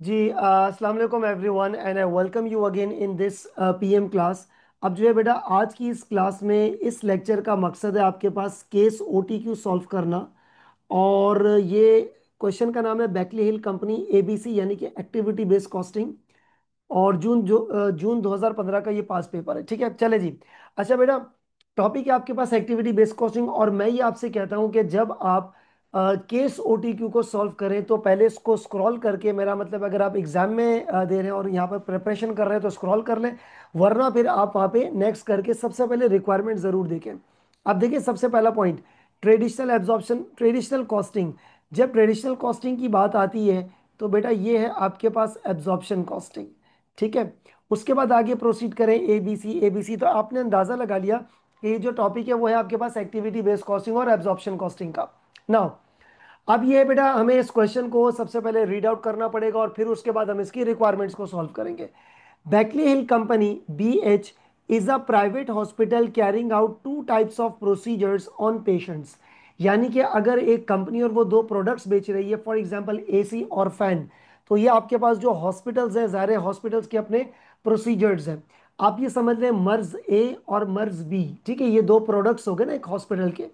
जी अस्सलाम वालेकुम everyone and I welcome you again in this PM class. अब जो है बेटा, आज की इस क्लास में इस लेक्चर का मकसद है आपके पास केस ओटीक्यू सॉल्व करना। और ये क्वेश्चन का नाम है बैकली हिल कंपनी एबीसी यानी कि एक्टिविटी बेस्ड कॉस्टिंग। और जून 2015 का ये पास पेपर है। ठीक है, चले जी। अच्छा बेटा, टॉपिक है आपके पास एक्टिविटी बेस्ड कोचिंग। और मैं ये आपसे कहता हूं कि जब आप केस ओटीक्यू को सॉल्व करें तो पहले इसको स्क्रॉल करके, मेरा मतलब अगर आप एग्जाम में दे रहे हैं और यहाँ पर प्रिपरेशन कर रहे हैं तो स्क्रॉल कर लें, वरना फिर आप वहाँ पे नेक्स्ट करके सबसे पहले रिक्वायरमेंट ज़रूर देखें। अब देखिए, सबसे पहला point, traditional absorption, traditional costing. जब ट्रेडिशनल कॉस्टिंग की बात आती है तो बेटा ये है आपके पास एब्जॉर्प्शन कॉस्टिंग। ठीक है, उसके बाद आगे प्रोसीड करें एबीसी। एबीसी तो आपने अंदाजा लगा लिया कि ये जो टॉपिक है वो है आपके पास एक्टिविटी बेस्ड कॉस्टिंग और एब्जॉर्प्शन कॉस्टिंग का। नाउ अब ये है बेटा, हमें इस क्वेश्चन को सबसे पहले रीड आउट करना पड़ेगा और फिर उसके बाद हम इसकी रिक्वायरमेंट्स को सॉल्व करेंगे। Backley Hill company BH is a private hospital carrying out two types of procedures on patients. यानी कि अगर एक कंपनी और वो दो प्रोडक्ट्स बेच रही है, फॉर एग्जांपल एसी और फैन, तो ये आपके पास जो हॉस्पिटल्स हैं, ज़ाहिर है हॉस्पिटल्स के अपने प्रोसीजर्स हैं। आप ये समझ लें मर्ज ए और मर्ज बी। ठीक है, ये दो प्रोडक्ट्स हो गए ना एक हॉस्पिटल के।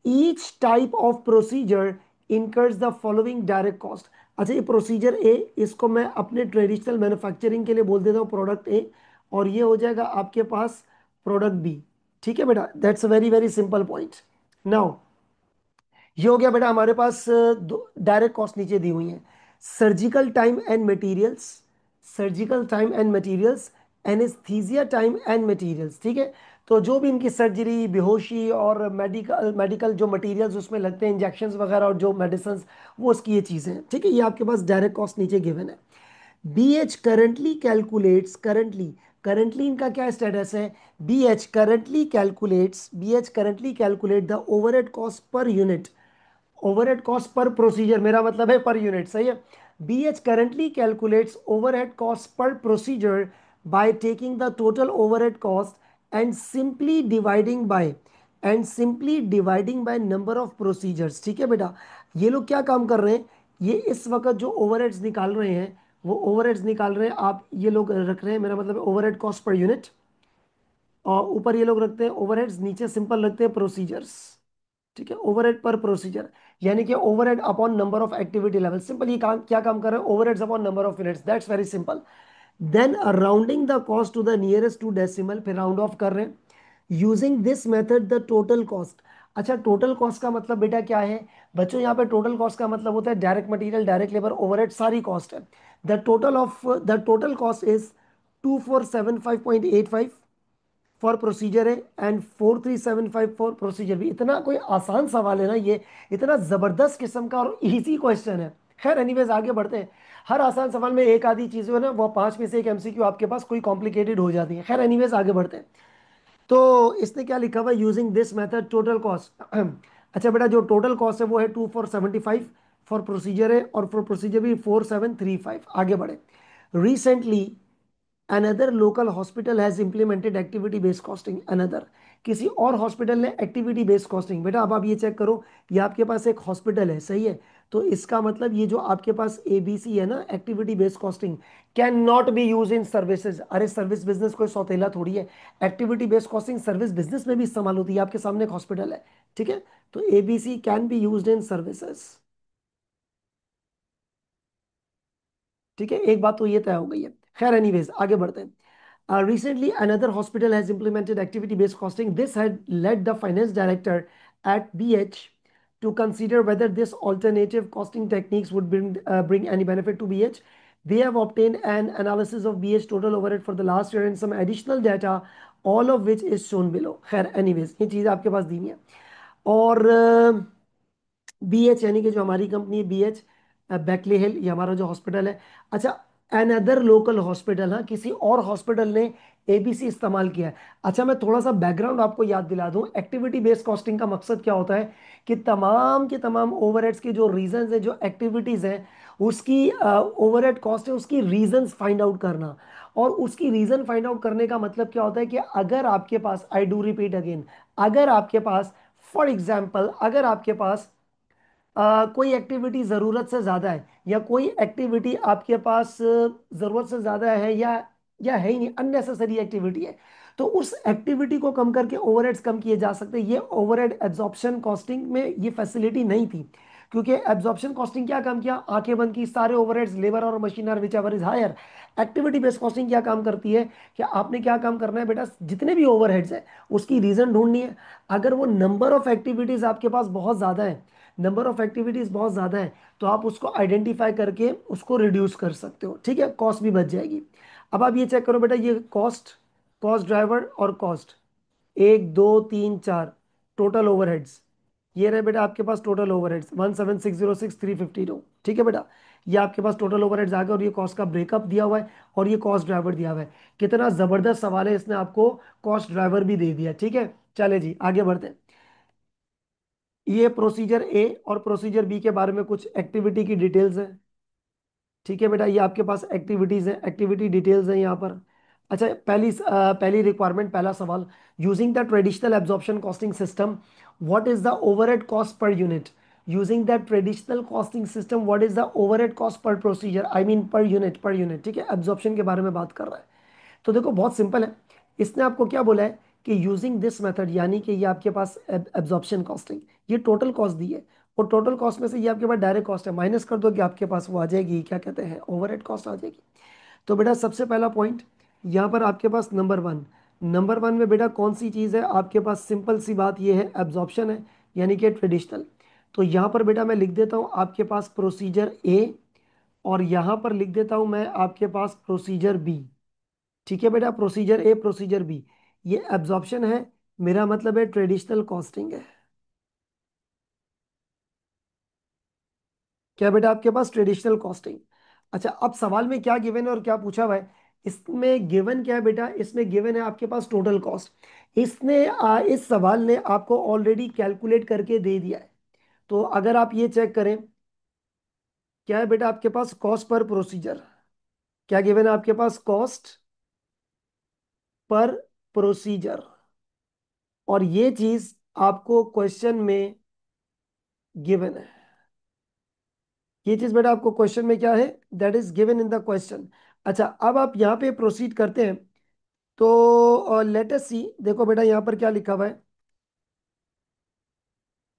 Each type of procedure incurs the following direct cost. अच्छा, ये प्रोसीजर ए, इसको मैं अपने ट्रेडिशनल मैन्युफैक्चरिंग के लिए बोल देता हूँ प्रोडक्ट ए, और ये हो जाएगा आपके पास प्रोडक्ट बी। ठीक है बेटा, that's a very very simple point. Now ये हो गया बेटा हमारे पास डायरेक्ट कॉस्ट नीचे दी हुई है। Surgical time and materials, surgical time and materials, anaesthesia time and materials. ठीक है, तो जो भी इनकी सर्जरी, बेहोशी और मेडिकल मेडिकल जो मटेरियल्स उसमें लगते हैं, इंजेक्शंस वगैरह और जो मेडिसिन, वो उसकी ये चीज़ें हैं। ठीक है, ये आपके पास डायरेक्ट कॉस्ट नीचे गिवन है। BH currently calculates, currently, currently इनका क्या स्टेटस है? BH currently calculate the overhead cost per unit. Overhead cost per procedure, मेरा मतलब है पर यूनिट, सही है। BH currently calculates overhead cost per procedure by taking the total overhead cost and simply dividing by number of procedures. ठीक है बेटा, ये लोग क्या काम कर रहे हैं, ये इस वक्त जो ओवरहेड्स निकाल रहे हैं, वो ओवरहेड्स निकाल रहे हैं, आप ये लोग रख रहे हैं, मेरा मतलब है ओवरहेड कॉस्ट पर यूनिट, और ऊपर ये लोग रखते हैं ओवरहेड्स, नीचे सिंपल रखते हैं प्रोसीजर्स। ठीक है, ओवरहेड पर प्रोसीजर, यानी कि overhead upon number of activity level. Simple, ये काम क्या काम कर रहे हैं, overheads upon number of units, that's very simple. Then rounding the cost to the nearest two decimal, फिर राउंड ऑफ कर रहे हैं। Using this method the total cost. अच्छा, टोटल कॉस्ट का मतलब बेटा क्या है बच्चों, यहाँ पे टोटल कॉस्ट का मतलब होता है direct material, direct labour, overhead, सारी कॉस्ट है। The total cost is 2475.85 for procedure है एंड 4375 फॉर प्रोसीजर भी। इतना कोई आसान सवाल है ना ये, इतना ज़बरदस्त किस्म का और इजी क्वेश्चन है। खैर एनीवेज आगे बढ़ते हैं। हर आसान सवाल में एक आधी चीज़ जो है ना, वो पांच में से एक MCQ आपके पास कोई कॉम्प्लिकेटेड हो जाती है। खैर एनीवेज आगे बढ़ते हैं। तो इसने क्या लिखा हुआ है, using this method total cost. अच्छा बेटा, जो टोटल कॉस्ट है वो है 2475 फॉर प्रोसीजर है, और फॉर प्रोसीजर भी 4735। आगे बढ़े। Recently another local hospital has implemented activity based costing. Another, किसी और हॉस्पिटल ने एक्टिविटी बेस्ड कॉस्टिंग। बेटा अब आप ये चेक करो, ये आपके पास एक हॉस्पिटल है, सही है, तो इसका मतलब ये जो आपके पास ABC है ना, activity based costing, can not be use in services. अरे सर्विस बिजनेस कोई सौतेला थोड़ी है, activity based costing service business में भी इस्तेमाल होती है। आपके सामने एक हॉस्पिटल है, ठीक है, तो ABC can be use in services. ठीक है, एक बात तो ये तय हो गई है। खैर एनीवेज आगे बढ़ते हैं। Recently, another hospital has implemented activity-based costing. This had led the finance director at BH to consider whether this alternative costing techniques would bring any benefit to BH. They have obtained an analysis of BH total overhead for the last year and some additional data, all of which is shown below. खैर anyways, ये चीज़ आपके पास दी हुई है। और BH यानी कि जो हमारी कंपनी है BH बैकले हिल, ये हमारा जो हॉस्पिटल है। अच्छा, अनदर लोकल हॉस्पिटल, हाँ किसी और हॉस्पिटल ने ABC इस्तेमाल किया है। अच्छा, मैं थोड़ा सा बैकग्राउंड आपको याद दिला दूं, एक्टिविटी बेस्ड कॉस्टिंग का मकसद क्या होता है कि तमाम के तमाम ओवरहेड्स के जो रीजंस हैं, जो एक्टिविटीज़ हैं, उसकी ओवरहेड कॉस्ट है, उसकी रीजंस फाइंड आउट करना। और उसकी रीजन फाइंड आउट करने का मतलब क्या होता है कि अगर आपके पास, आई डू रिपीट अगेन, अगर आपके पास, फॉर एग्जाम्पल अगर आपके पास कोई एक्टिविटी ज़रूरत से ज़्यादा है, या कोई एक्टिविटी आपके पास ज़रूरत से ज़्यादा है, या है ही नहीं, अननेसेसरी एक्टिविटी है, तो उस एक्टिविटी को कम करके ओवरहेड्स कम किए जा सकते हैं। ये ओवरहेड एब्जॉर्प्शन कॉस्टिंग में ये फैसिलिटी नहीं थी, क्योंकि एब्जॉर्प्शन कॉस्टिंग क्या काम किया, आंखें बंद की, सारे ओवरहेड्स लेबर और machinery whichever is higher. Activity based costing क्या काम करती है कि आपने क्या काम करना है बेटा, जितने भी ओवरहेड्स है उसकी रीज़न ढूंढनी है। अगर वो नंबर ऑफ एक्टिविटीज़ आपके पास बहुत ज़्यादा है, नंबर ऑफ एक्टिविटीज़ बहुत ज़्यादा है, तो आप उसको आइडेंटिफाई करके उसको रिड्यूस कर सकते हो, ठीक है, कॉस्ट भी बच जाएगी। अब आप ये चेक करो बेटा, ये कॉस्ट, कॉस्ट ड्राइवर और कॉस्ट, एक दो तीन चार, टोटल ओवरहेड्स, ये रहे बेटा आपके पास टोटल ओवरहेड्स 17606,352, ठीक है बेटा। ये आपके पास टोटल ओवरहेड्स आ गए, और ये कॉस्ट का ब्रेकअप दिया हुआ है, और ये कॉस्ट ड्राइवर दिया हुआ है। कितना ज़बरदस्त सवाल है, इसने आपको कॉस्ट ड्राइवर भी दे दिया, ठीक है। चले जी आगे बढ़ते हैं। ये प्रोसीजर ए और प्रोसीजर बी के बारे में कुछ एक्टिविटी की डिटेल्स है, ठीक है बेटा। ये आपके पास एक्टिविटीज है, एक्टिविटी डिटेल्स है यहाँ पर। अच्छा, पहली रिक्वायरमेंट, पहला सवाल, using the traditional absorption costing system what is the overhead cost per unit. Using the traditional costing system what is the overhead cost per procedure, I mean per unit, ठीक है, absorption के बारे में बात कर रहा है। तो देखो बहुत सिंपल है, इसने आपको क्या बोला है कि यूजिंग दिस मेथड, यानी कि ये आपके पास एब्जॉर्प्शन कॉस्टिंग, ये टोटल कॉस्ट दी है, और टोटल कॉस्ट में से ये आपके पास डायरेक्ट कॉस्ट है, माइनस कर दो कि आपके पास वो आ जाएगी, क्या कहते हैं, ओवरहेड कॉस्ट आ जाएगी। तो बेटा सबसे पहला पॉइंट यहाँ पर आपके पास नंबर वन में बेटा कौन सी चीज़ है आपके पास, सिंपल सी बात ये है, एब्जॉर्प्शन है, यानी कि ट्रेडिशनल। तो यहाँ पर बेटा मैं लिख देता हूँ आपके पास प्रोसीजर ए, और यहाँ पर लिख देता हूँ मैं आपके पास प्रोसीजर बी, ठीक है बेटा, प्रोसीजर ए प्रोसीजर बी। ये एब्जॉर्प्शन है, मेरा मतलब है ट्रेडिशनल कॉस्टिंग है। क्या बेटा आपके पास ट्रेडिशनल कॉस्टिंग। अच्छा, अब सवाल में क्या गिवन है और क्या पूछा हुआ है, इसमें गिवन क्या है बेटा, इसमें गिवन है आपके पास टोटल कॉस्ट। इस सवाल ने आपको ऑलरेडी कैलकुलेट करके दे दिया है। तो अगर आप ये चेक करें, क्या है बेटा आपके पास, कॉस्ट पर प्रोसीजर, क्या गिवन है आपके पास, कॉस्ट पर प्रोसीजर, और ये चीज आपको क्वेश्चन में गिवन है। ये चीज बेटा आपको क्वेश्चन में क्या है, that is given in the question. अच्छा, अब आप यहाँ पे प्रोसीड करते हैं, तो लेट अस सी, देखो बेटा यहाँ पर क्या लिखा हुआ है,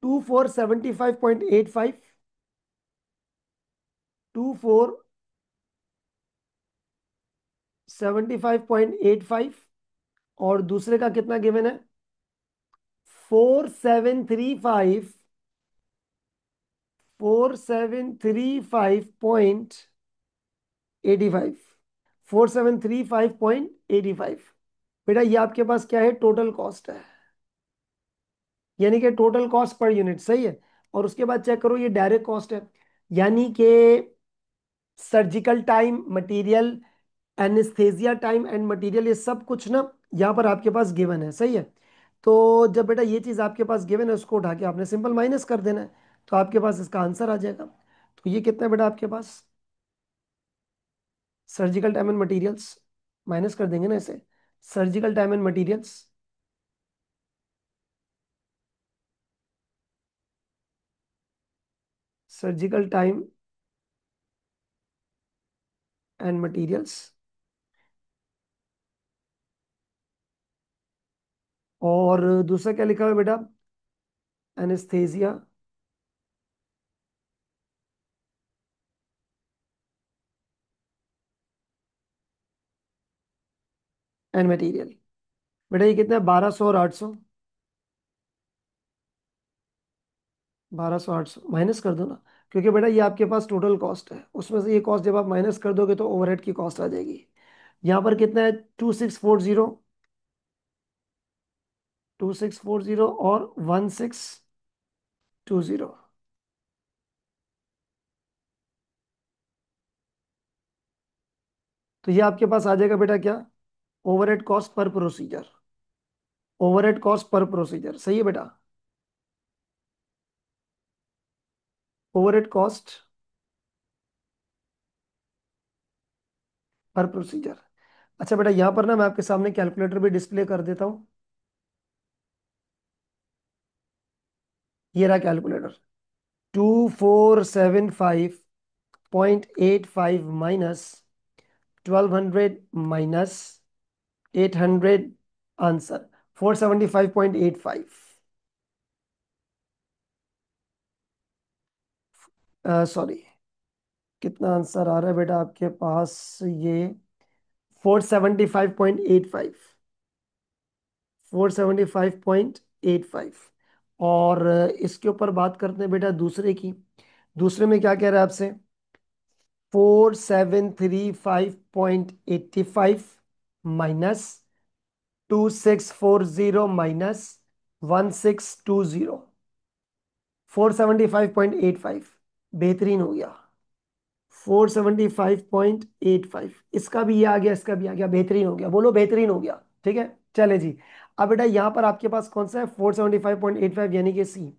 2475.85, 2475.85, और दूसरे का कितना गिवन है, 4735, 4735.85, 4735.85। बेटा ये आपके पास क्या है, टोटल कॉस्ट है, यानी कि टोटल कॉस्ट पर यूनिट, सही है। और उसके बाद चेक करो, ये डायरेक्ट कॉस्ट है, यानी कि surgical time, material, anaesthesia time and material, ये सब कुछ ना यहाँ पर आपके पास गिवन है, सही है। तो जब बेटा ये चीज़ आपके पास गिवन है, उसको उठा के आपने सिंपल माइनस कर देना है, तो आपके पास इसका आंसर आ जाएगा। तो ये कितना है बेटा आपके पास, surgical time and materials, minus कर देंगे ना इसे, surgical time and materials, surgical time and materials, और दूसरा क्या लिखा हुआ है बेटा, एनेस्थेसिया एंड मटेरियल। बेटा ये कितना है, 1200 और 800, 1200 800 माइनस कर दो ना, क्योंकि बेटा ये आपके पास टोटल कॉस्ट है, उसमें से ये कॉस्ट जब आप माइनस कर दोगे तो ओवरहेड की कॉस्ट आ जाएगी। यहाँ पर कितना है, 2640, 2640 और 1620। तो ये आपके पास आ जाएगा बेटा क्या, overhead cost per procedure, overhead cost per procedure, सही है बेटा, ओवरहेड कॉस्ट पर प्रोसीजर। अच्छा बेटा यहाँ पर ना मैं आपके सामने कैलकुलेटर भी डिस्प्ले कर देता हूँ, ये रहा calculator. 2475.85 minus 1200 minus 800, answer 475.85। Sorry, कितना आंसर आ रहा है बेटा आपके पास? ये 475.85। 475.85। और इसके ऊपर बात करते हैं बेटा दूसरे की। दूसरे में क्या कह रहा है आपसे? 4735.85 माइनस 2640 माइनस 1620। 475.85, बेहतरीन हो गया। 475.85, इसका भी ये आ गया, इसका भी आ गया, बेहतरीन हो गया। बोलो बेहतरीन हो गया। ठीक है, चले जी। अब बेटा यहां पर आपके पास कौन सा है? 475.85 यानी कि सी।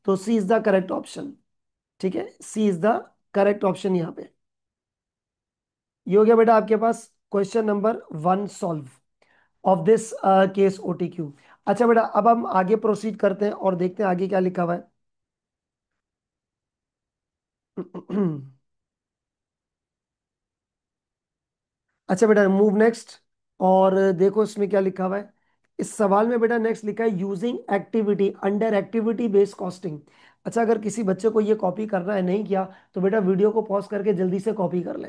तो C is the correct option. ठीक है, C is the correct option यहाँ पे। ये हो गया बेटा आपके पास question number 1 solve of this case OTQ. अच्छा बेटा, अब हम आगे प्रोसीड करते हैं और देखते हैं आगे क्या लिखा हुआ है। अच्छा बेटा, मूव नेक्स्ट। और देखो इसमें क्या लिखा हुआ है। इस सवाल में बेटा नेक्स्ट लिखा है using activity under activity based costing. अच्छा, अगर किसी बच्चे को ये कॉपी करना है, नहीं किया, तो बेटा वीडियो को पॉज करके जल्दी से कॉपी कर ले।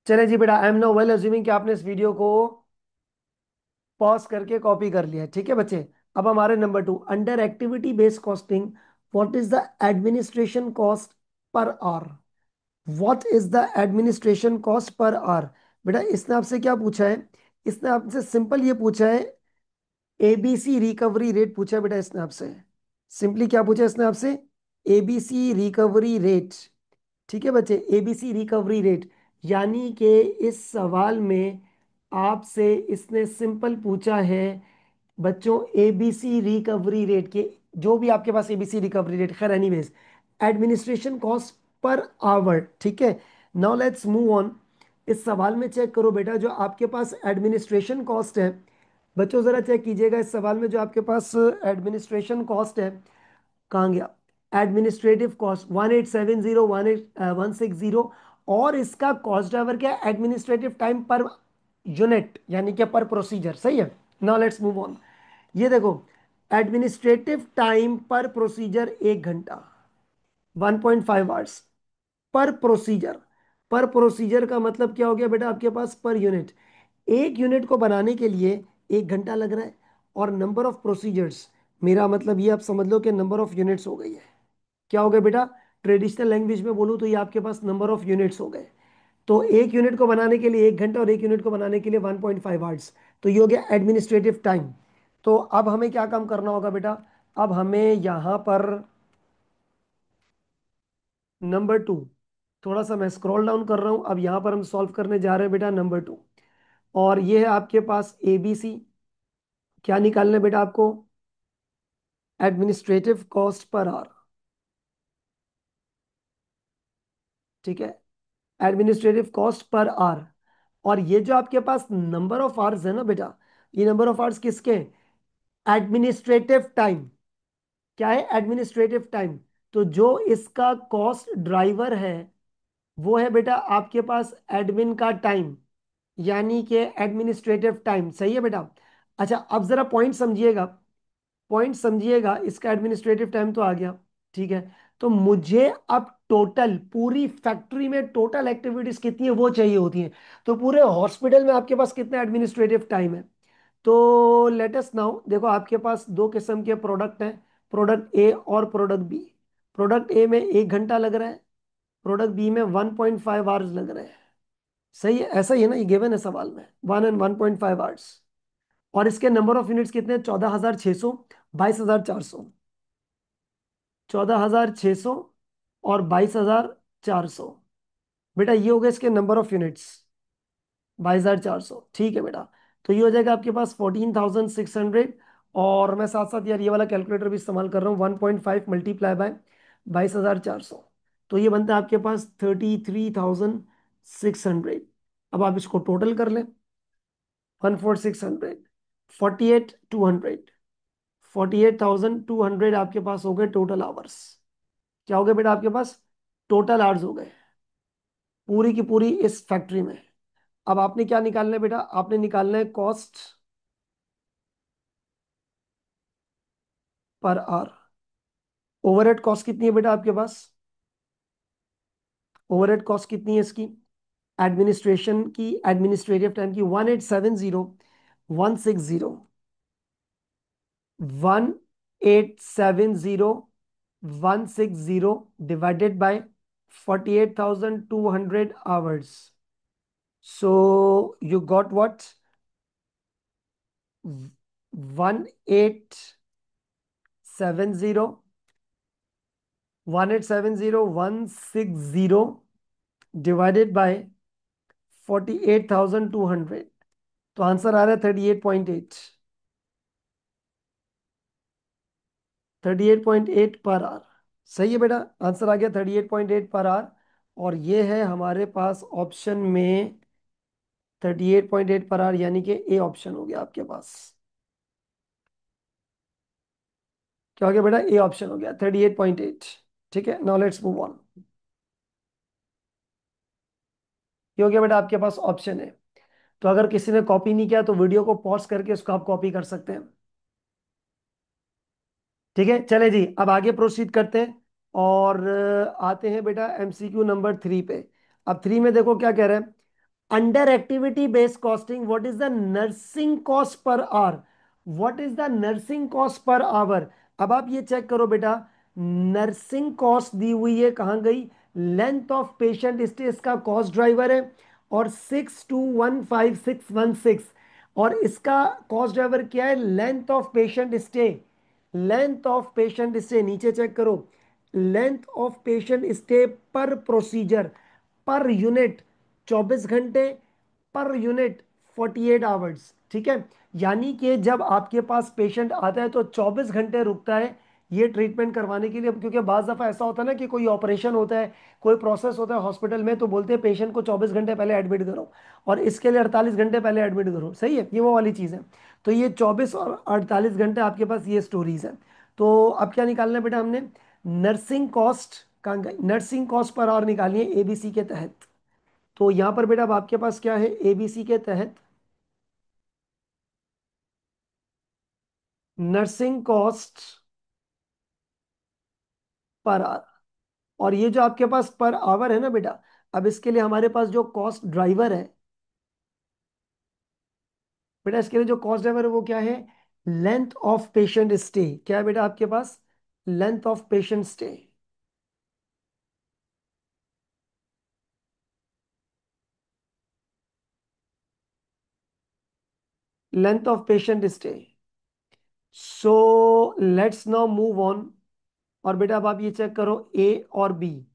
चले जी बेटा, I am no well assuming कि आपने इस वीडियो को पॉज करके कॉपी कर लिया है। ठीक है बच्चे, अब हमारे number 2, under activity based costing what is the administration cost per hour. What is the administration cost per hour. बेटा इसने आपसे क्या पूछा है? इसने आपसे सिंपल ये पूछा है, एबीसी रिकवरी रेट पूछा है बेटा इसने आपसे। सिंपली क्या पूछा है इसने आपसे? ABC recovery rate. ठीक है बच्चे, एबीसी रिकवरी रेट। यानी कि इस सवाल में आपसे इसने सिंपल पूछा है बच्चों, एबीसी रिकवरी रेट के, जो भी आपके पास एबीसी रिकवरी रेट, खैर anyways, administration cost per hour. ठीक है, नाउ लेट्स मूव ऑन। इस सवाल में चेक करो बेटा, जो आपके पास एडमिनिस्ट्रेशन कॉस्ट है, बच्चों जरा चेक कीजिएगा इस सवाल में जो आपके पास एडमिनिस्ट्रेशन कॉस्ट है, कहाँ गया? Administrative cost 1870, 160। और इसका कॉस्ट ड्राइवर क्या है? एडमिनिस्ट्रेटिव टाइम पर यूनिट, यानी कि पर प्रोसीजर। सही है। Now let's move on. ये देखो, एडमिनिस्ट्रेटिव टाइम पर प्रोसीजर 1 घंटा, 1.5 आवर्स पर प्रोसीजर। पर प्रोसीजर का मतलब क्या हो गया बेटा आपके पास? Per unit. एक यूनिट को बनाने के लिए 1 घंटा लग रहा है। और नंबर ऑफ प्रोसीजर्स, मेरा मतलब ये आप समझ लो कि नंबर ऑफ यूनिट्स हो गई है। क्या हो गया बेटा? ट्रेडिशनल लैंग्वेज में बोलूँ तो ये आपके पास नंबर ऑफ यूनिट्स हो गए। तो एक यूनिट को बनाने के लिए 1 घंटा और एक यूनिट को बनाने के लिए 1.5 आवर्स। तो ये हो गया एडमिनिस्ट्रेटिव टाइम। तो अब हमें क्या काम करना होगा बेटा? अब हमें यहाँ पर नंबर 2, थोड़ा सा मैं स्क्रॉल डाउन कर रहा हूँ। अब यहाँ पर हम सॉल्व करने जा रहे हैं बेटा नंबर 2। और ये है आपके पास एबीसी। क्या निकालना है बेटा आपको? Administrative cost per hour. ठीक है, एडमिनिस्ट्रेटिव कॉस्ट पर आवर। और ये जो आपके पास नंबर ऑफ आवर्स है ना बेटा, ये नंबर ऑफ आवर्स किसके? Administrative time. क्या है? Administrative time. तो जो इसका कॉस्ट ड्राइवर है, वो है बेटा आपके पास एडमिन का टाइम, यानी कि एडमिनिस्ट्रेटिव टाइम। सही है बेटा। अच्छा, अब जरा पॉइंट समझिएगा। पॉइंट समझिएगा, इसका एडमिनिस्ट्रेटिव टाइम तो आ गया। ठीक है, तो मुझे अब टोटल पूरी फैक्ट्री में टोटल एक्टिविटीज कितनी है वो चाहिए होती है। तो पूरे हॉस्पिटल में आपके पास कितना एडमिनिस्ट्रेटिव टाइम है? तो लेट अस नाउ, देखो आपके पास दो किस्म के प्रोडक्ट हैं, प्रोडक्ट ए और प्रोडक्ट बी। प्रोडक्ट ए में 1 घंटा लग रहा है, प्रोडक्ट बी में 1.5 आवर्स लग रहे हैं। सही है, ऐसा ही है ना, ये गिवन है सवाल में, 1 and 1.5 आवर्स। और इसके नंबर ऑफ यूनिट्स कितने? 14,600, 22,400। 14,600 और 22,400। बेटा ये हो गए इसके नंबर ऑफ यूनिट्स, 22,400। ठीक है बेटा, तो ये हो जाएगा आपके पास 14,600। और मैं साथ साथ यार ये वाला कैलकुलेटर भी इस्तेमाल कर रहा हूँ, 1.5 मल्टीप्लाई बाय 22,400। तो ये बनता है आपके पास 33,600। अब आप इसको टोटल कर लें। 14,600, 48,200, 48,200 आपके पास हो गए टोटल आवर्स। क्या हो गए बेटा आपके पास? टोटल आवर्स हो गए पूरी की पूरी इस फैक्ट्री में। अब आपने क्या निकालना है बेटा? आपने निकालना है cost per hour. Overhead cost कितनी है बेटा आपके पास? ओवरहेड कॉस्ट कितनी है इसकी? एडमिनिस्ट्रेशन की, एडमिनिस्ट्रेटिव टाइम की 1870 divided by 48,200 hours. So you got what? 1870 divided by 48,200। तो आंसर आ रहा है 38.8। 38.8 पर आवर। सही है बेटा, आंसर आ गया 38.8 पर आवर। और ये है हमारे पास ऑप्शन में 38.8 पर आवर, यानी कि ए ऑप्शन हो गया आपके पास। क्या हो गया बेटा? ए ऑप्शन हो गया 38.8। ठीक है, नाउ लेट्स मूव ऑन। ये हो गया बेटा आपके पास ऑप्शन है। तो अगर किसी ने कॉपी नहीं किया तो वीडियो को पॉज करके उसको आप कॉपी कर सकते हैं। ठीक है, चले जी, अब आगे प्रोसीड करते हैं। और आते हैं बेटा एमसीक्यू नंबर 3 पे। अब 3 में देखो क्या कह रहे हैं। Under activity based costing, what is the nursing cost per hour? What is the nursing cost per hour? अब आप ये चेक करो बेटा, नर्सिंग कॉस्ट दी हुई है, कहाँ गई? लेंथ ऑफ पेशेंट स्टे इसका कॉस्ट ड्राइवर है, और 6215,616। और इसका कॉस्ट ड्राइवर क्या है? Length of patient stay. Length of patient stay नीचे चेक करो। लेंथ ऑफ पेशेंट स्टे पर प्रोसीजर, पर यूनिट 24 घंटे, पर यूनिट 48 आवर्स। ठीक है, यानी कि जब आपके पास पेशेंट आता है तो 24 घंटे रुकता है ये ट्रीटमेंट करवाने के लिए। अब क्योंकि बाज़ दफ़ा ऐसा होता है ना कि कोई ऑपरेशन होता है, कोई प्रोसेस होता है हॉस्पिटल में, तो बोलते हैं पेशेंट को 24 घंटे पहले एडमिट करो, और इसके लिए 48 घंटे पहले एडमिट करो। सही है, ये वो वाली चीज़ है। तो ये 24 और 48 घंटे आपके पास ये स्टोरीज है। तो अब क्या निकालना है बेटा हमने? नर्सिंग कॉस्ट का, नर्सिंग कॉस्ट पर आवर निकालिए एबीसी के तहत। तो यहां पर बेटा अब आपके पास क्या है? एबीसी के तहत नर्सिंग कॉस्ट पर आवर। और ये जो आपके पास पर आवर है ना बेटा, अब इसके लिए हमारे पास जो कॉस्ट ड्राइवर है बेटा, इसके लिए जो कॉस्ट ड्राइवर है वो क्या है? Length of patient stay. क्या है बेटा आपके पास? Length of patient stay. Length of patient stay. So let's now move on. और बेटा अब आप ये चेक करो, ए और B.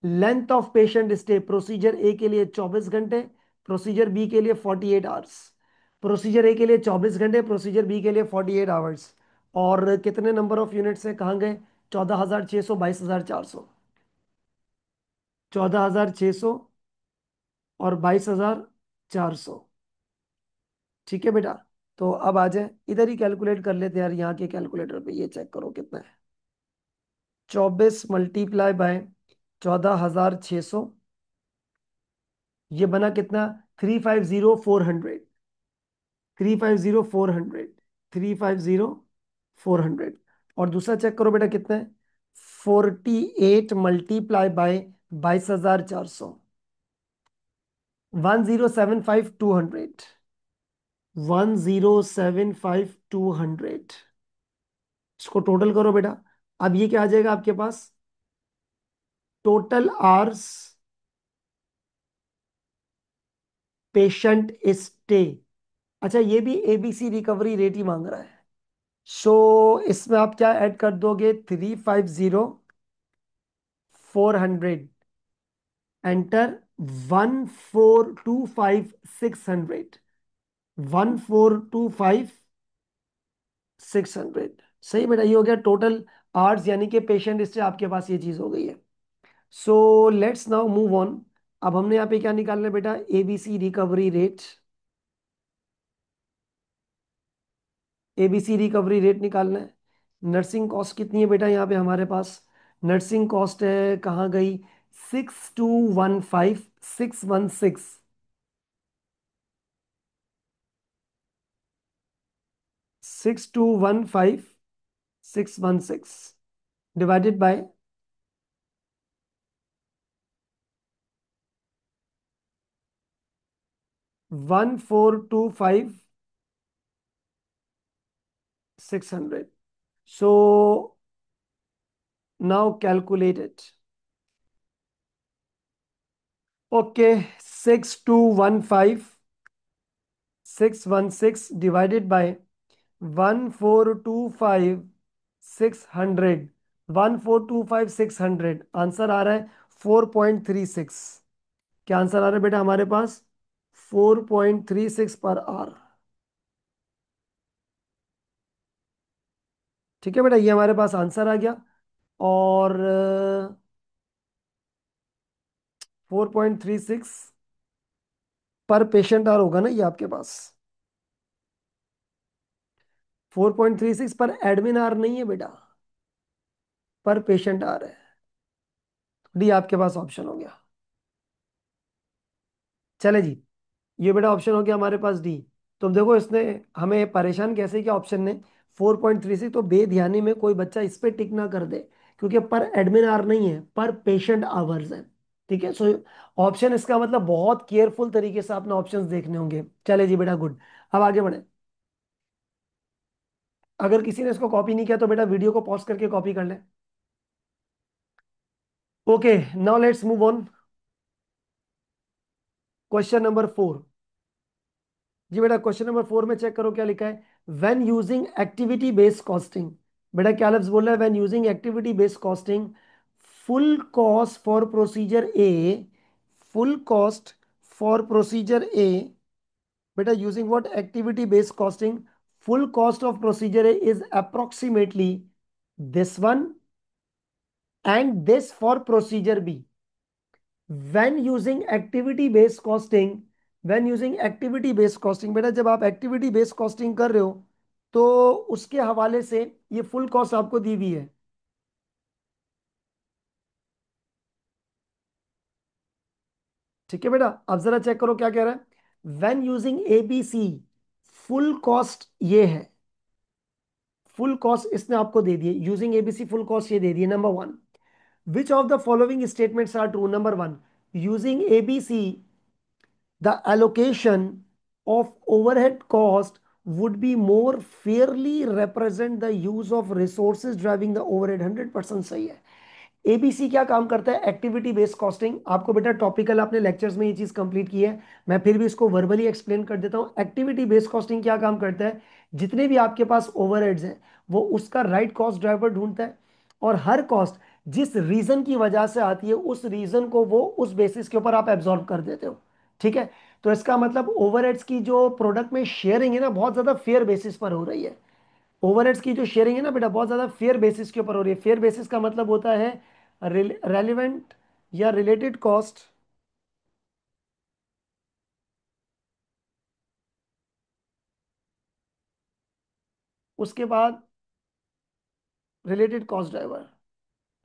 Length of patient stay, procedure A के लिए 24 घंटे, प्रोसीजर बी के लिए 48 आवर्स। प्रोसीजर ए के लिए 24 घंटे, प्रोसीजर बी के लिए 48 आवर्स। और कितने नंबर ऑफ यूनिट्स है, कहाँ गए? 14,600, 22,400। 14,600 और 22,400। ठीक है बेटा, तो अब आ जाए इधर ही कैलकुलेट कर लेते हैं यार, यहाँ के कैलकुलेटर पे ये चेक करो कितना है। 24 मल्टीप्लाई बाय 14,600, ये बना कितना? 350,400। 350,400। 350,400। और दूसरा चेक करो बेटा कितना है? 48 मल्टीप्लाई बाय 22,400। 10,75200। 10,75200। इसको टोटल करो बेटा। अब ये क्या आ जाएगा आपके पास? Total hours patient stay. अच्छा, ये भी एबीसी रिकवरी रेट ही मांग रहा है। सो इसमें आप क्या ऐड कर दोगे? 350,400 एंटर 1425,600। 1425,600। सही बेटा, ये हो गया टोटल आवर्स, यानी कि पेशेंट स्टे आपके पास ये चीज हो गई है। सो लेट्स नाउ मूव ऑन। अब हमने यहाँ पे क्या निकालना है बेटा? ABC recovery rate. ABC recovery rate निकालना है। नर्सिंग कॉस्ट कितनी है बेटा यहाँ पे हमारे पास? नर्सिंग कॉस्ट है, कहाँ गई? 6215 616। 6215 616 divided by 1425600। So now calculate it. Okay, 6215 616 divided by 1425600। 1425600 answer आ रहा है 4.36। क्या आंसर आ रहा है बेटा हमारे पास? 4.36 पर आर। ठीक है बेटा, ये हमारे पास आंसर आ गया। और 4.36 पर पेशेंट आर होगा ना ये आपके पास? 4.36 पर एडमिन आर नहीं है बेटा, पर पेशेंट आर है। डी आपके पास ऑप्शन हो गया। चले जी, ये बेटा ऑप्शन हो गया हमारे पास डी। तो देखो इसने हमें परेशान कैसे किया ऑप्शन ने। 4.36, तो बेध्यानी में कोई बच्चा इस पे टिक ना कर दे, क्योंकि पर एडमिन आर नहीं है, पर पेशेंट आवर्स है। ठीक है, सो ऑप्शन इसका मतलब बहुत केयरफुल तरीके से आपने ऑप्शंस देखने होंगे। चले जी बेटा, गुड। अब आगे बढ़े। अगर किसी ने इसको कॉपी नहीं किया तो बेटा वीडियो को पॉज करके कॉपी कर ले। Okay, now let's move on. Question number 4। जी बेटा, क्वेश्चन नंबर 4 में चेक करो क्या लिखा है। When using activity based costing. बेटा क्या लफ्ज बोल रहा है? When using activity based costing, full cost for procedure A, full cost for procedure A. बेटा using what? Activity based costing, full cost of procedure A is approximately this one and this for procedure B. when using activity based costing, when using activity based costing, बेटा जब आप activity based costing कर रहे हो तो उसके हवाले से ये फुल कॉस्ट आपको दी हुई है। ठीक है बेटा, अब जरा चेक करो क्या कह रहा है। When using ABC, full cost ये है। फुल कॉस्ट इसने आपको दे दी है, यूजिंग एबीसी फुल कॉस्ट ये दे दी है। Number one, which of the following statements are true? Number one, using ABC the allocation of overhead cost would be more fairly represent the use of resources driving the overhead। 100% सही है। ABC क्या काम करता है? Activity based costing. आपको बेटा topical आपने lectures में ये चीज कंप्लीट की है, मैं फिर भी इसको वर्बली एक्सप्लेन कर देता हूँ। एक्टिविटी बेस्ड कॉस्टिंग क्या काम करता है? जितने भी आपके पास ओवरहेड्स हैं वो उसका राइट कॉस्ट ड्राइवर ढूंढता है, और हर कॉस्ट जिस रीजन की वजह से आती है उस रीजन को वो उस बेसिस के ऊपर आप एब्जॉर्ब कर देते हो। ठीक है, तो इसका मतलब ओवरहेड्स की जो प्रोडक्ट में शेयरिंग है ना, बहुत ज्यादा फेयर बेसिस पर हो रही है। ओवरहेड्स की जो शेयरिंग है ना बेटा, बहुत ज्यादा फेयर बेसिस के ऊपर हो रही है। फेयर बेसिस का मतलब होता है रेलिवेंट या रिलेटेड कॉस्ट, उसके बाद रिलेटेड कॉस्ट ड्राइवर।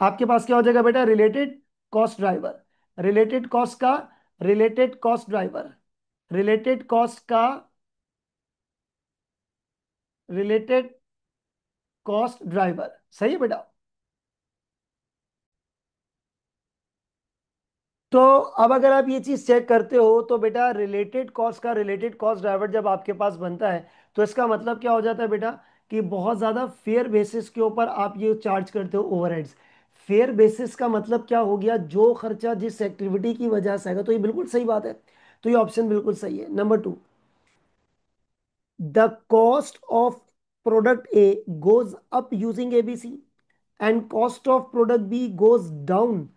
आपके पास क्या हो जाएगा बेटा? Related cost driver. Related cost का related cost driver, related cost का रिलेटेड कॉस्ट ड्राइवर। सही है बेटा। तो अब अगर आप ये चीज चेक करते हो तो बेटा रिलेटेड कॉस्ट का रिलेटेड कॉस्ट ड्राइवर जब आपके पास बनता है तो इसका मतलब क्या हो जाता है बेटा? कि बहुत ज्यादा फेयर बेसिस के ऊपर आप ये चार्ज करते हो ओवरहेड्स। फेयर बेसिस का मतलब क्या हो गया? जो खर्चा जिस एक्टिविटी की वजह से आएगा। तो ये बिल्कुल सही बात है, तो ये ऑप्शन बिल्कुल सही है। Number two, the cost of product A goes up using ABC and cost of product B goes down.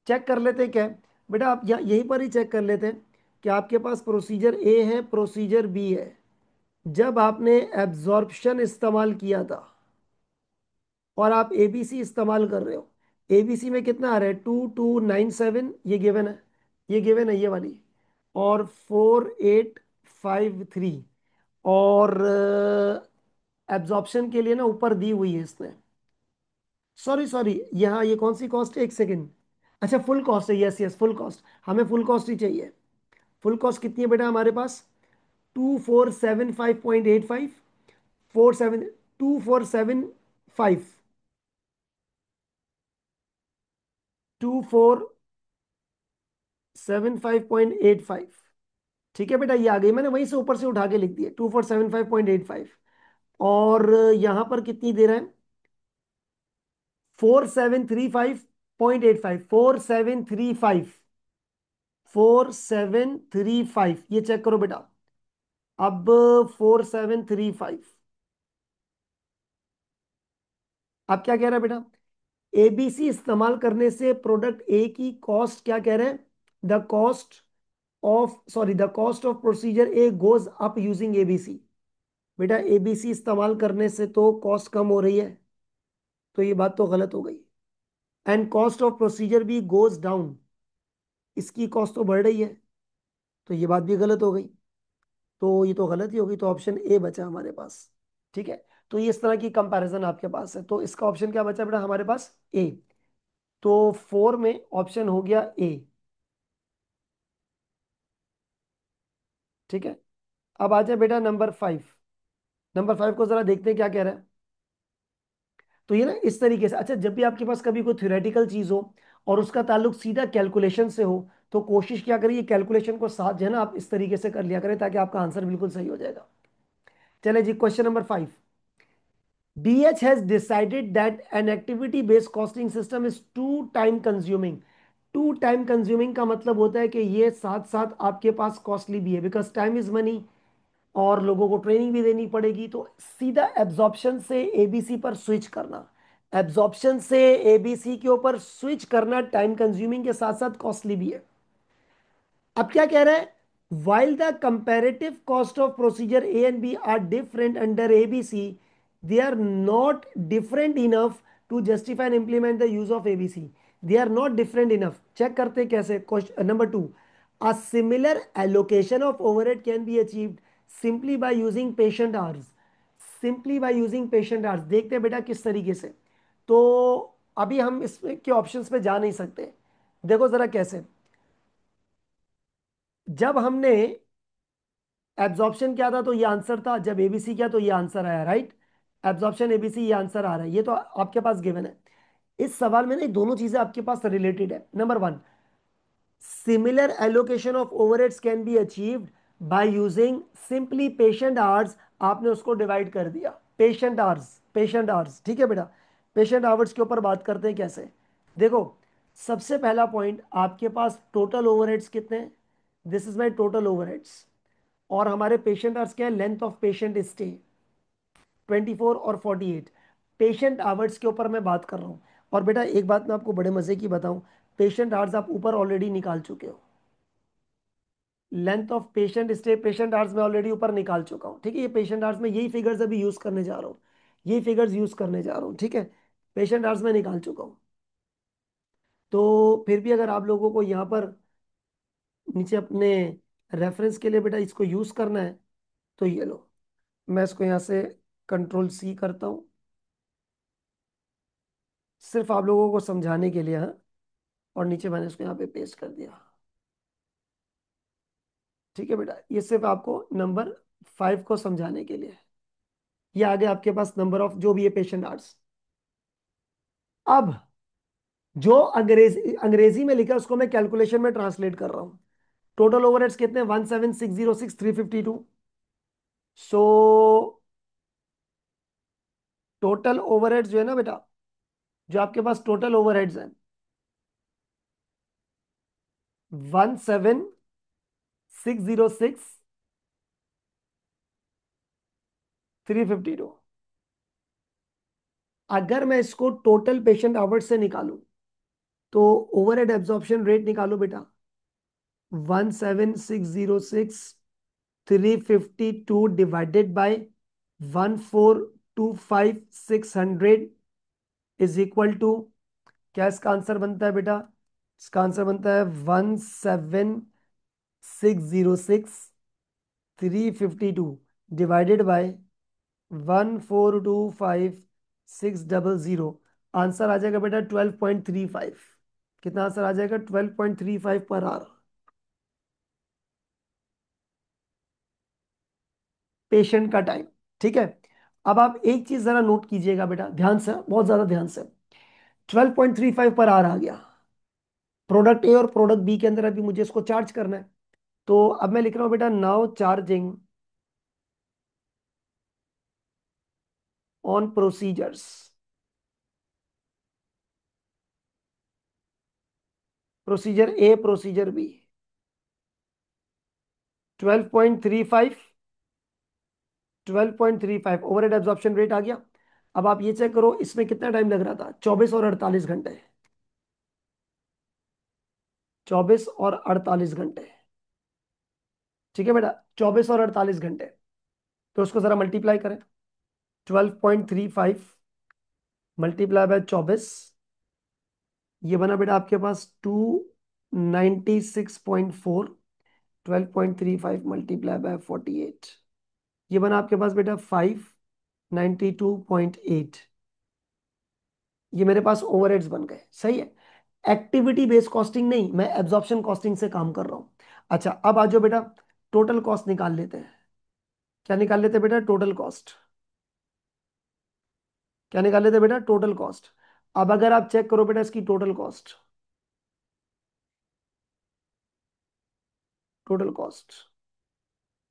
Check कर लेते हैं क्या है? बेटा आप यहीं पर ही चेक कर लेते हैं कि आपके पास प्रोसीजर ए है, प्रोसीजर बी है। जब आपने एब्जॉर्प्शन इस्तेमाल किया था और आप एबीसी इस्तेमाल कर रहे हो, एबीसी में कितना आ रहा है? 2297, ये गिवन है, ये गिवन है ये वाली, और 4853। और एब्जॉर्प्शन के लिए ना ऊपर दी हुई है इसने। सॉरी सॉरी, यहाँ ये कौन सी कॉस्ट है, एक सेकेंड। अच्छा फुल कॉस्ट है, यस यस फुल कॉस्ट, हमें फुल कॉस्ट ही चाहिए। फुल कॉस्ट कितनी है बेटा हमारे पास? 2475.85, 2475, 2475.85। ठीक है बेटा, ये आ गई, मैंने वहीं से ऊपर से उठा के लिख दिया 2475.85। और यहाँ पर कितनी दे रहा है? 4735.85, 4735, 4735, ये चेक करो बेटा। अब 4735, अब क्या कह रहा है बेटा? एबीसी इस्तेमाल करने से प्रोडक्ट ए की कॉस्ट क्या कह रहे हैं? The cost of, sorry, the cost of procedure A goes up using ABC. बेटा एबीसी इस्तेमाल करने से तो कॉस्ट कम हो रही है, तो ये बात तो गलत हो गई। एंड कॉस्ट ऑफ प्रोसीजर भी गोज डाउन, इसकी कॉस्ट तो बढ़ रही है, तो ये बात भी गलत हो गई। तो ये तो गलत ही होगी, तो ऑप्शन ए बचा हमारे पास। ठीक है, तो ये इस तरह की कंपैरिजन आपके पास है, तो इसका ऑप्शन क्या बचा बेटा हमारे पास? ए। तो फोर में ऑप्शन हो गया ए। ठीक है, अब आ जाए बेटा नंबर फाइव। नंबर फाइव को जरा देखते हैं क्या कह रहा है। तो ये ना इस तरीके से, अच्छा जब भी आपके पास कभी कोई थ्योरेटिकल चीज हो और उसका ताल्लुक सीधा कैलकुलेशन से हो, तो कोशिश क्या करिए कैलकुलेशन को साथ जो है ना आप इस तरीके से कर लिया करें, ताकि आपका आंसर बिल्कुल सही हो जाएगा। चले जी, question number five. BH has decided that an activity based costing system is too time consuming. Too time consuming का मतलब होता है कि ये साथ साथ आपके पास कॉस्टली भी है, बिकॉज टाइम इज मनी, और लोगों को ट्रेनिंग भी देनी पड़ेगी। तो सीधा एब्जॉर्प्शन से एबीसी पर स्विच करना, एब्जॉर्प्शन से एबीसी के ऊपर स्विच करना टाइम कंज्यूमिंग के साथ साथ कॉस्टली भी है। अब क्या कह रहा है? While the comparative cost of procedure A and B are different under ABC, they are not different enough to justify and implement the use of ABC. They are not different enough, check करते हैं कैसे। Question number two, a similar allocation of overhead can be achieved simply by using patient hours. Simply by using patient hours, देखते हैं बेटा किस तरीके से। तो अभी हम इसमें के ऑप्शंस पे जा नहीं सकते, देखो जरा कैसे। जब हमने एब्जॉर्प्शन क्या था तो ये आंसर था, जब एबीसी क्या तो ये आंसर आया, राइट? एब्जॉर्प्शन एबीसी ये आंसर आ रहा है, ये तो आपके पास गिवन है। इस सवाल में ना ये दोनों चीजें आपके पास रिलेटेड है। Number one, similar allocation of overheads can be achieved by using simply patient hours. आपने उसको डिवाइड कर दिया, पेशेंट आवर्स, पेशेंट आवर्स, ठीक है बेटा। पेशेंट आवर्स के ऊपर बात करते हैं कैसे। देखो, सबसे पहला पॉइंट, आपके पास टोटल ओवरहेड्स कितने हैं? This is my total overheads. और हमारे पेशेंट आवर्स क्या है? लेंथ ऑफ पेशेंट स्टे 24 और 48। पेशेंट आवर्स के ऊपर मैं बात कर रहा हूँ। और बेटा एक बात मैं आपको बड़े मजे की बताऊं, पेशेंट आवर्स आप ऊपर ऑलरेडी निकाल चुके हो। Length of patient stay, patient hours में ऑलरेडी ऊपर निकाल चुका हूँ, ठीक है। ये पेशेंट आवर्स में यही फिगर्स अभी यूज करने जा रहा हूँ, यही फिगर्स यूज करने जा रहा हूँ, ठीक है। पेशेंट आवर्स में निकाल चुका हूँ। तो फिर भी अगर आप लोगों को यहाँ पर नीचे अपने रेफरेंस के लिए बेटा इसको यूज करना है, तो ये लो, मैं इसको यहाँ से कंट्रोल सी करता हूँ, सिर्फ आप लोगों को समझाने के लिए, हाँ। और नीचे मैंने इसको यहाँ पे पेस्ट कर दिया, ठीक है बेटा। ये सिर्फ आपको नंबर फाइव को समझाने के लिए है। ये आगे आपके पास नंबर ऑफ जो भी है पेशेंट आवर्स। अब जो अंग्रेजी अंग्रेजी में लिखा है उसको मैं कैलकुलेशन में ट्रांसलेट कर रहा हूँ। टोटल ओवरहेड्स कितने? 17606,352। सो टोटल ओवरहेड्स जो है ना बेटा, जो आपके पास टोटल ओवरहेड्स हैं, 17606,352। अगर मैं इसको टोटल पेशेंट आवर्स से निकालूं, तो ओवरहेड एब्जॉर्प्शन रेट निकालो बेटा। 17606,352 divided by 1425600 is equal to, क्या इसका आंसर बनता है बेटा? इसका आंसर बनता है 17606,352 डिवाइडेड बाय 1425600। आंसर आ जाएगा बेटा 12.35। कितना आंसर आ जाएगा? 12.35 पर आवर। पेशेंट का टाइम। ठीक है। अब आप एक चीज जरा नोट कीजिएगा बेटा, ध्यान से, बहुत ज्यादा ध्यान से। 12.35 पर आवर आ गया। प्रोडक्ट ए और प्रोडक्ट बी के अंदर अभी मुझे इसको चार्ज करना है। तो अब मैं लिख रहा हूं बेटा, now charging on procedures. Procedure A, procedure B. 12.35। 12.35 overhead absorption rate आ गया। अब आप ये चेक करो, इसमें कितना टाइम लग रहा था? 24 और 48 घंटे। 24 और 48 घंटे। ठीक है बेटा, 24 और 48 घंटे। तो उसको जरा मल्टीप्लाई करें। 12.35 मल्टीप्लाई बाय 24, ये बना बेटा आपके पास 296.4। 12.35 मल्टीप्लाई बाय 48, ये बना आपके पास बेटा 592.8। ये मेरे पास ओवरहेड्स बन गए, सही है। एक्टिविटी बेस्ड कॉस्टिंग नहीं, मैं एब्जॉर्प्शन कॉस्टिंग से काम कर रहा हूं। अच्छा, अब आ जाओ बेटा, टोटल कॉस्ट निकाल लेते हैं। क्या निकाल लेते हैं बेटा? Total cost. क्या निकाल लेते हैं बेटा? Total cost. अब अगर आप चेक करो बेटा इसकी total cost. Total cost,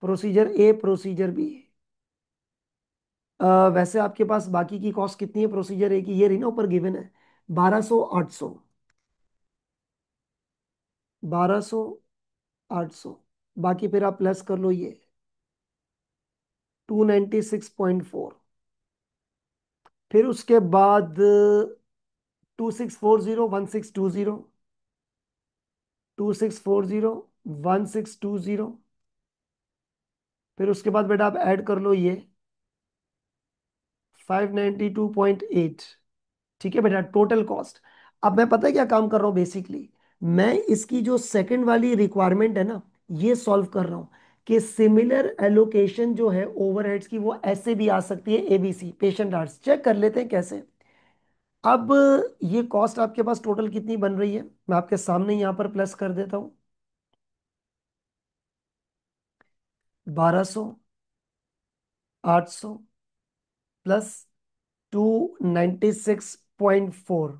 procedure A, procedure B. वैसे आपके पास बाकी की कॉस्ट कितनी है? प्रोसीजर ए की ये रही ना, ऊपर गिवन है 1200, 800। 1200, 800। बाकी फिर आप प्लस कर लो ये 296.4। फिर उसके बाद 2640, 1620। 2640, 1620। फिर उसके बाद बेटा आप ऐड कर लो ये 592.8। ठीक है बेटा, टोटल कॉस्ट। अब मैं पता है क्या काम कर रहा हूँ बेसिकली? मैं इसकी जो सेकंड वाली रिक्वायरमेंट है ना, ये सॉल्व कर रहा हूँ कि सिमिलर एलोकेशन जो है ओवरहेड्स की, वो ऐसे भी आ सकती है। एबीसी पेशेंट आर्ट्स चेक कर लेते हैं कैसे। अब ये कॉस्ट आपके पास टोटल कितनी बन रही है, मैं आपके सामने यहां पर प्लस कर देता हूं। 1200, 800 प्लस 296.4,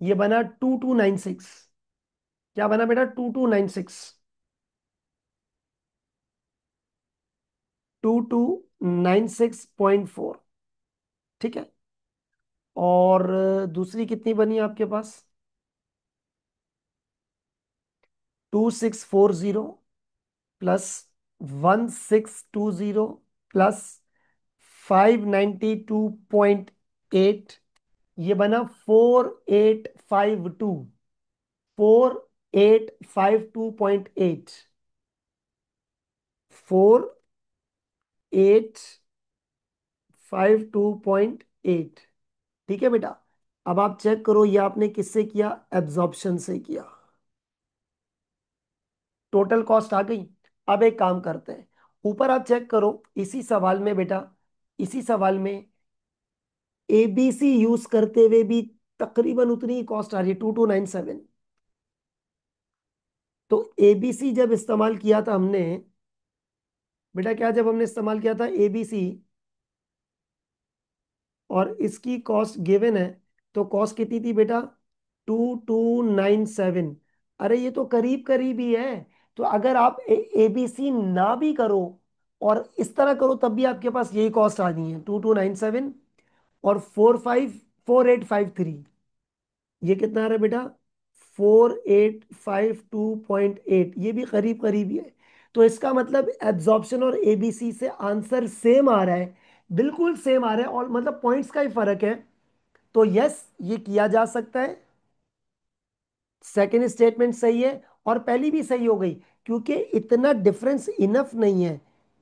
ये बना 2296। क्या बना बेटा? 2296। 2296.4। ठीक है। और दूसरी कितनी बनी आपके पास? 2640 प्लस 1620 प्लस 592.8, ये बना 4852। 4852.8। 4852.8। ठीक है बेटा। अब आप चेक करो, ये आपने किससे किया? एब्जॉर्प्शन से किया। टोटल कॉस्ट आ गई। अब एक काम करते हैं, ऊपर आप चेक करो इसी सवाल में बेटा, इसी सवाल में एबीसी यूज करते हुए भी तकरीबन उतनी ही कॉस्ट आ रही है, 2297। तो एबीसी जब इस्तेमाल किया था हमने बेटा, क्या जब हमने इस्तेमाल किया था एबीसी और इसकी कॉस्ट गिवन है, तो कॉस्ट कितनी थी बेटा? 2297। अरे ये तो करीब करीब ही है। तो अगर आप एबीसी ना भी करो और इस तरह करो, तब भी आपके पास यही कॉस्ट आ रही है, 2297 और 4852.3। ये कितना आ रहा है बेटा? 4852.8। ये भी करीब करीब ही है। तो इसका मतलब एब्जॉर्प्शन और एबीसी से आंसर सेम आ रहा है, बिल्कुल सेम आ रहा है, और मतलब पॉइंट्स का ही फर्क है। तो यस, ये किया जा सकता है। सेकंड स्टेटमेंट सही है और पहली भी सही हो गई, क्योंकि इतना डिफरेंस इनफ नहीं है।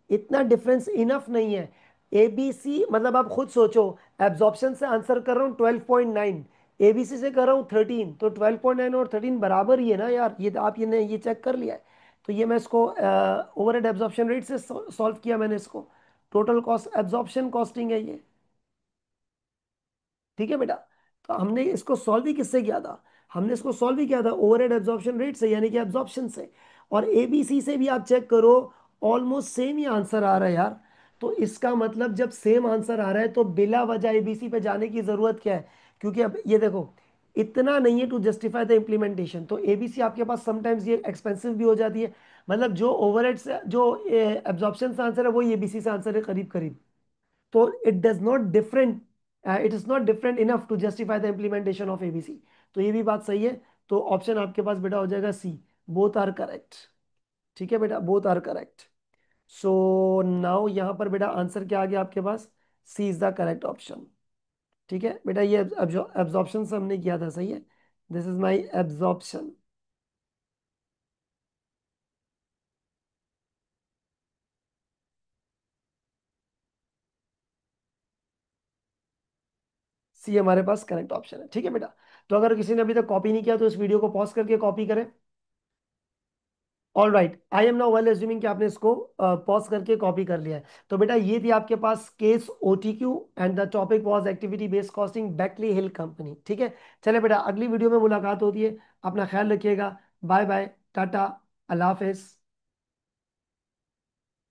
इतना डिफरेंस इनफ नहीं है। एबीसी मतलब आप खुद सोचो, एब्जॉर्प्शन से आंसर कर रहा हूँ 12.9, एबीसी से कर रहा हूँ 13, तो 12.9 और 13 बराबर ही है ना यार। ये तो आप ये चेक कर लिया है। तो ये मैं इसको ओवरहेड एब्जॉर्प्शन रेट से सॉल्व किया मैंने इसको। टोटल कॉस्ट एब्जॉर्प्शन कॉस्टिंग है ये। ठीक है बेटा। तो हमने इसको सॉल्व ही किससे किया था? हमने इसको सॉल्व ही किया था ओवरहेड एब्जॉर्प्शन रेट से, यानी कि एब्जॉर्प्शन से। और एबीसी से भी आप चेक करो, ऑलमोस्ट सेम ही आंसर आ रहा है यार। तो इसका मतलब जब सेम आंसर आ रहा है तो बिला वजह एबीसी पे जाने की जरूरत क्या है? क्योंकि अब ये देखो, इतना नहीं है टू जस्टिफाई द इम्प्लीमेंटेशन, तो एबीसी आपके पास समटाइम्स ये एक्सपेंसिव भी हो जाती है। मतलब जो ओवरहेड से जो एब्जॉर्प्शन से आंसर है वो एबीसी से आंसर है करीब करीब। तो it does not different, it is not different enough to justify the implementation of ABC. तो ये भी बात सही है। तो ऑप्शन आपके पास बेटा हो जाएगा सी, बोथ आर करेक्ट। ठीक है बेटा, both are correct. So now यहाँ पर बेटा आंसर क्या आ गया आपके पास? C is the correct option. ठीक है बेटा, ये एब्जॉर्प्शन से हमने किया था, सही है। This is my absorption. See हमारे पास करेक्ट ऑप्शन है। ठीक है बेटा। तो अगर किसी ने अभी तक कॉपी नहीं किया तो इस वीडियो को पॉज करके कॉपी करें। All right, I am now well assuming कि आपने इसको पॉज करके कॉपी कर लिया है। तो बेटा ये थी आपके पास case OTQ and the topic was activity based costing, Backley Hill company. ठीक है। चले बेटा, अगली वीडियो में मुलाकात होती है। अपना ख्याल रखिएगा। बाय बाय, टाटा, अल्लाह हाफिज।